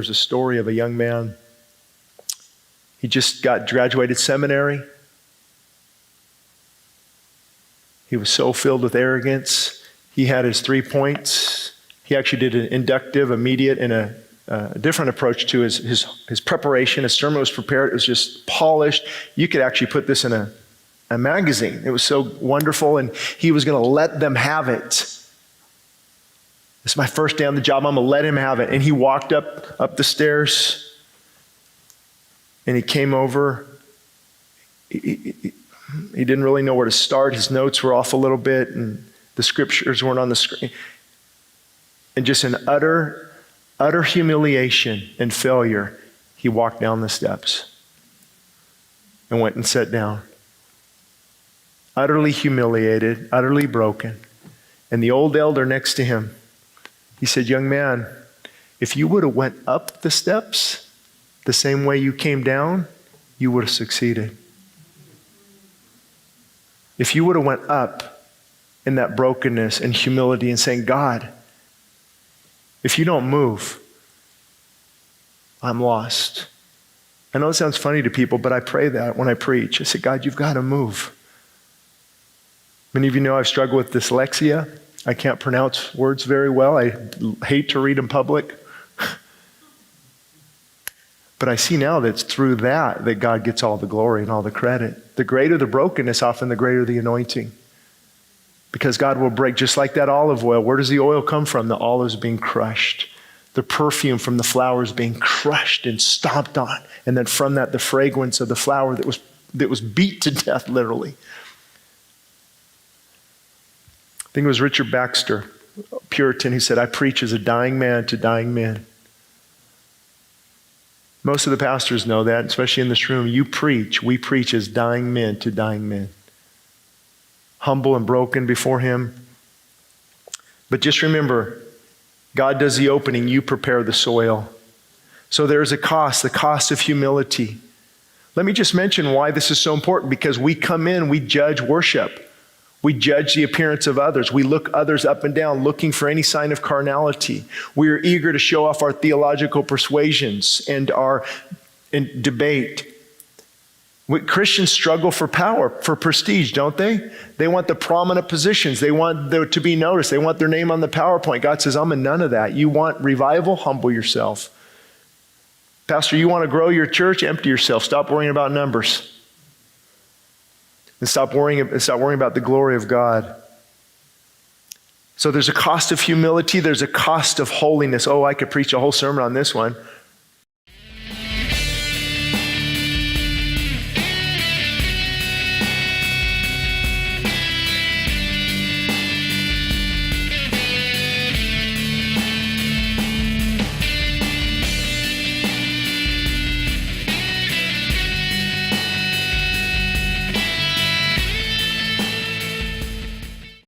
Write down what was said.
there's a story of a young man. He just graduated seminary. He was so filled with arrogance. He had his 3 points. He actually did an inductive, immediate, and a different approach to his preparation. His sermon was prepared. It was just polished. You could actually put this in a magazine. It was so wonderful, and he was going to let them have it. This is my first day on the job. I'm going to let him have it. And he walked up the stairs, and he came over. He didn't really know where to start. His notes were off a little bit, and the scriptures weren't on the screen. And just in utter humiliation and failure, he walked down the steps and went and sat down. Utterly humiliated, utterly broken. And the old elder next to him, he said, "Young man, if you would have went up the steps the same way you came down, you would have succeeded. If you would have went up in that brokenness and humility and saying, God, if you don't move, I'm lost." I know it sounds funny to people, but I pray that when I preach. I say, God, you've got to move. Many of you know I've struggled with dyslexia. I can't pronounce words very well. I hate to read in public. But I see now that it's through that God gets all the glory and all the credit. The greater the brokenness, often the greater the anointing. Because God will break, just like that olive oil. Where does the oil come from? The olives being crushed. The perfume from the flowers being crushed and stomped on. And then from that, the fragrance of the flower that was beat to death, literally. I think it was Richard Baxter, Puritan, who said, I preach as a dying man to dying men. Most of the pastors know that, especially in this room. We preach as dying men to dying men. Humble and broken before Him. But just remember, God does the opening, you prepare the soil. So there's a cost, the cost of humility. Let me just mention why this is so important, because we come in, we judge worship. We judge the appearance of others. We look others up and down, looking for any sign of carnality. We are eager to show off our theological persuasions and debate. Christians struggle for power, for prestige, don't they? They want the prominent positions. They want to be noticed. They want their name on the PowerPoint. God says, I'm in none of that. You want revival? Humble yourself. Pastor, you want to grow your church? Empty yourself. Stop worrying about numbers. And stop worrying about the glory of God. So there's a cost of humility. There's a cost of holiness. Oh, I could preach a whole sermon on this one.